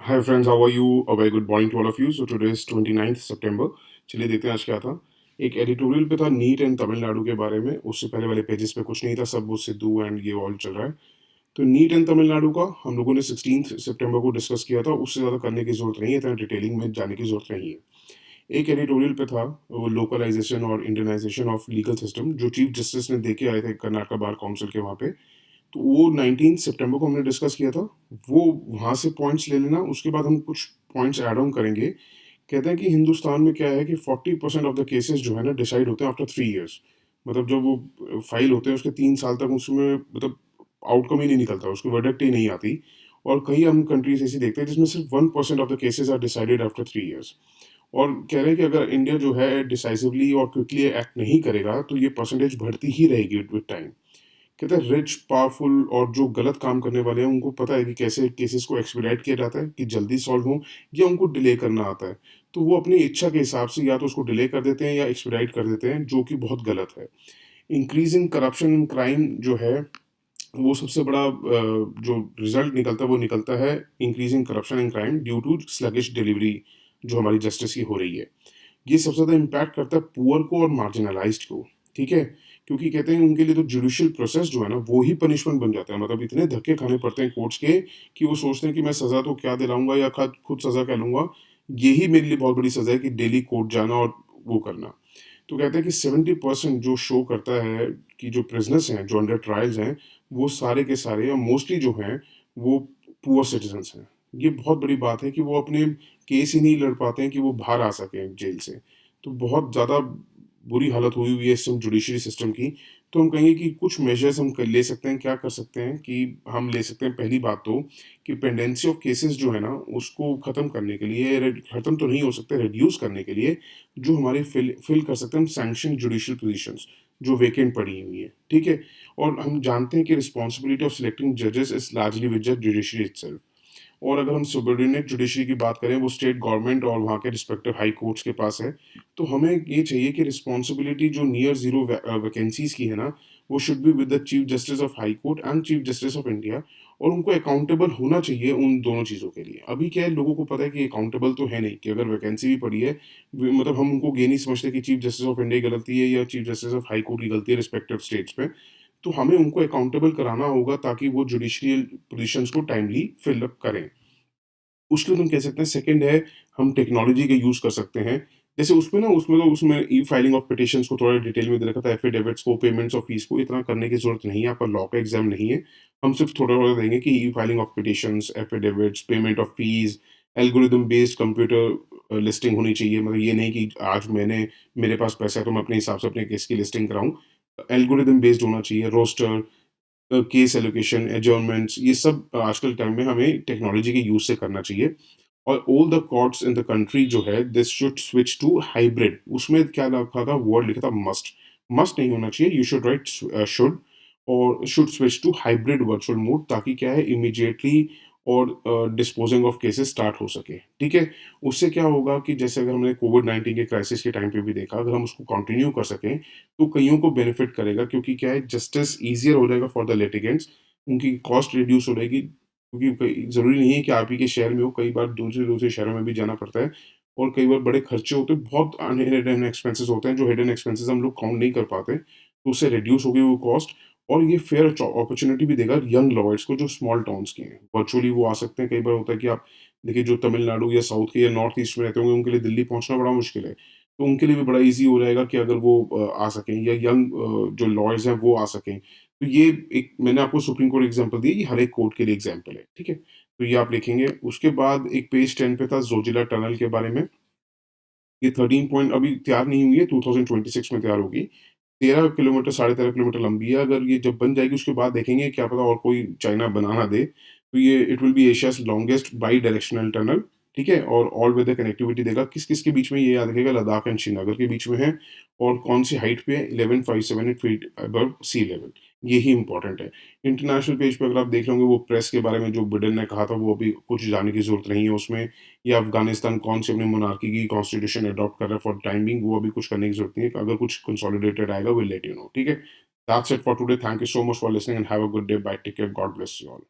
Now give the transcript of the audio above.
Hi friends, how are you? A very good morning to all of you. So today is 29th September. चलिए देखते हैं आज क्या था। एक एडिटोरियल पे था नीट एंड तमिलनाडु के बारे में। उससे पहले वाले पेजेस पे कुछ नहीं था, सब वो सिद्धू एंड ये ऑल चल रहा है। तो नीट एंड तमिलनाडु का हम लोगों ने 16 सितंबर को डिस्कस किया था। उससे ज़्यादा करने की जरूरत नहीं है, इतना डिटेलिंग में जाने की जरूरत नहीं है। एक एडिटोरियल पे था वो लोकलाइजेशन और इंडियनाइजेशन ऑफ लीगल सिस्टम, जो चीफ जस्टिस ने देके आए थे कर्नाटका बार काउंसिल के वहाँ पे। तो वो 19 सितंबर को हमने डिस्कस किया था। वो वहाँ से पॉइंट्स ले लेना, उसके बाद हम कुछ पॉइंट्स ऐड ऑन करेंगे। कहते हैं कि हिंदुस्तान में क्या है कि 40% ऑफ द केसेस जो है ना डिसाइड होते हैं आफ्टर 3 ईयर्स। मतलब जब वो फाइल होते हैं उसके 3 साल तक उसमें मतलब आउटकम ही नहीं निकलता, उसकी वर्डिक्ट ही नहीं आती। और कई हम कंट्रीज ऐसी देखते हैं जिसमें सिर्फ 1% of the cases are decided after 3 years. और कह रहे हैं कि अगर इंडिया जो है डिसाइसिवली और क्विकली एक्ट नहीं करेगा तो ये परसेंटेज बढ़ती ही रहेगी विद टाइम। कहते हैं रिच पावरफुल और जो गलत काम करने वाले हैं उनको पता है कि कैसे केसेस को एक्सपीडाइट किया जाता है कि जल्दी सॉल्व हो, या उनको डिले करना आता है। तो वो अपनी इच्छा के हिसाब से या तो उसको डिले कर देते हैं या एक्सपीडाइट कर देते हैं, जो कि बहुत गलत है। इंक्रीजिंग करप्शन एंड क्राइम जो है, वो सबसे बड़ा जो रिजल्ट निकलता है वो निकलता है increasing corruption and crime due to sluggish delivery जो हमारी जस्टिस की हो रही है। ये सबसे ज़्यादा इम्पैक्ट करता है पुअर को और मार्जिनलाइज्ड को। ठीक है, क्योंकि कहते हैं उनके लिए तो जुडिशियल प्रोसेस जो है ना वो ही पनिशमेंट बन जाता है। मतलब इतने धक्के खाने पड़ते हैं कोर्ट्स के कि वो सोचते हैं कि मैं सज़ा तो क्या दिलाऊंगा या खुद खुद सज़ा क्या लूंगा। यही मेरे लिए बहुत बड़ी सज़ा है कि डेली कोर्ट जाना और वो करना। तो कहते हैं कि 70% जो शो करता है कि जो प्रिजनर्स हैं जो अंडर ट्रायल्स हैं, वो सारे के सारे या मोस्टली जो हैं वो पुअर सिटीजन्स हैं। ये बहुत बड़ी बात है कि वो अपने केस ही नहीं लड़ पाते हैं कि वो बाहर आ सकें जेल से। तो बहुत ज़्यादा बुरी हालत हुई हुई है इस जुडिशरी सिस्टम की। तो हम कहेंगे कि कुछ मेजर्स हम ले सकते हैं। क्या कर सकते हैं कि हम ले सकते हैं, पहली बात तो कि पेंडेंसी ऑफ केसेस जो है ना उसको ख़त्म करने के लिए, ख़त्म तो नहीं हो सकते, रिड्यूस करने के लिए जो हमारे फिल कर सकते हैं हम सैंक्शन जुडिशियल पोजीशंस जो वेकेंट पड़ी हुई है। ठीक है, और हम जानते हैं कि रिस्पॉन्सिबिलिटी ऑफ सिलेक्टिंग जजेस is largely with the judiciary itself. और अगर हम सुबॉर्डिनेट जुडिशरी की बात करें वो स्टेट गवर्नमेंट और वहाँ के रिस्पेक्टिव हाई कोर्ट्स के पास है। तो हमें ये चाहिए कि रिस्पॉन्सिबिलिटी जो नियर जीरो वैकेंसीज की है ना, वो should be with the chief justice of high court and chief justice of India. और उनको अकाउंटेबल होना चाहिए उन दोनों चीज़ों के लिए। अभी क्या है, लोगों को पता है कि अकाउंटेबल तो है नहीं, कि अगर वैकेंसी भी पड़ी है मतलब हम उनको ये नहीं समझते कि चीफ जस्टिस ऑफ इंडिया की गलती है या chief justice of high court की गलती है रिस्पेक्टिव स्टेट्स पे। तो हमें उनको अकाउंटेबल कराना होगा ताकि वो जुडिशियल पोजीशंस को टाइमली फिल अप करें। उसके लिए हम कह सकते हैं सेकंड है, हम टेक्नोलॉजी का यूज़ कर सकते हैं। जैसे उसमें ई फाइलिंग ऑफ पिटिशंस को थोड़ा डिटेल में दे रखा था, एफिडेविट्स को, पेमेंट्स ऑफ फीस को इतना करने की ज़रूरत नहीं है, आपका लॉ का एग्ज़ाम नहीं है। हम सिर्फ थोड़ा-थोड़ा देंगे कि ई filing of petitions, affidavits, payment of fees, algorithm based computer listing होनी चाहिए। मतलब ये नहीं कि आज मेरे पास पैसा है तो मैं अपने हिसाब से अपने केस की लिस्टिंग कराऊँ। एल्गोरिदम बेस्ड होना चाहिए, रोस्टर, केस एलोकेशन, एजॉर्नमेंट्स, ये सब आजकल टाइम में हमें टेक्नोलॉजी के यूज़ से करना चाहिए। और all the courts in the country जो है this should switch to hybrid. उसमें क्या लिखा था, वर्ड लिखा था मस्ट। मस्ट नहीं होना चाहिए, यू शुड राइट शुड, और should switch to hybrid virtual mode, ताकि क्या है इमीडिएटली और डिस्पोजिंग ऑफ केसेस स्टार्ट हो सके। ठीक है, उससे क्या होगा कि जैसे अगर हमने कोविड-19 के क्राइसिस के टाइम पे भी देखा, अगर हम उसको कंटिन्यू कर सकें तो कईयों को बेनिफिट करेगा, क्योंकि क्या है जस्टिस ईज़ियर हो जाएगा फॉर द लिटिगेंट्स, उनकी कॉस्ट रिड्यूस हो जाएगी। क्योंकि कई ज़रूरी नहीं है कि आप ही के शहर में हो, कई बार दूसरे-दूसरे शहरों में भी जाना पड़ता है। और कई बार बड़े खर्चे होते हैं, बहुत हिडन एक्सपेंसेस होते हैं, जो हिडन एक्सपेंसेस हम लोग काउंट नहीं कर पाते, तो उससे रिड्यूस होगी वो कॉस्ट। और ये फेयर अपॉर्चुनिटी भी देगा यंग लॉयर्स को जो स्मॉल टाउन्स के हैं। वर्चुअली वो आ सकते हैं। कई बार होता है कि आप देखिए जो तमिलनाडु या साउथ के या नॉर्थ ईस्ट में रहते होंगे उनके लिए दिल्ली पहुँचना बड़ा मुश्किल है। तो उनके लिए भी बड़ा ईज़ी हो जाएगा कि अगर वो आ सकें, या यंग जो लॉयर्स हैं वो आ सकें। तो ये एक मैंने आपको सुप्रीम कोर्ट एग्ज़ाम्पल दी, ये हर एक कोर्ट के लिए एग्ज़ाम्पल है, ठीक है? तो ये आप लिखेंगे। उसके बाद एक पेज 10 पे था ज़ोजिला टनल के बारे में। ये 13 पॉइंट अभी तैयार नहीं हुई है, 2026 में तैयार होगी। 13 किलोमीटर, साढ़े 13 किलोमीटर लंबी है। अगर ये जब बन जाएगी उसके बाद देखेंगे, क्या पता और कोई चाइना बना ना दे। तो ये it will be Asia's longest by directional tunnel, ठीक है? और ऑल वेदर कनेक्टिविटी देगा। किस-किस के बीच में, ये याद रखिएगा, लद्दाख एंड श्रीनगर के बीच में है। और कौन-सी हाइट पे है, 11,578 फीट अबव सी लेवल। ये ही इम्पोर्टेंट है। इंटरनेशनल पेज पे अगर आप देख रहे होंगे वो प्रेस के बारे में जो बिडेन ने कहा था, वो अभी कुछ जानने की ज़रूरत नहीं है उसमें। या अफ़गानिस्तान कौन सी अपनी मोनार्की की कॉन्स्टिट्यूशन अडॉप्ट कर रहा है फॉर टाइम बीइंग, वो अभी कुछ करने की ज़रूरत नहीं है। अगर कुछ कंसोलिडेटेड आएगा, विल लेट यू नो, ठीक है? That's it for today. Thank you so much for listening and have a good day. Bye, take care, God bless you all.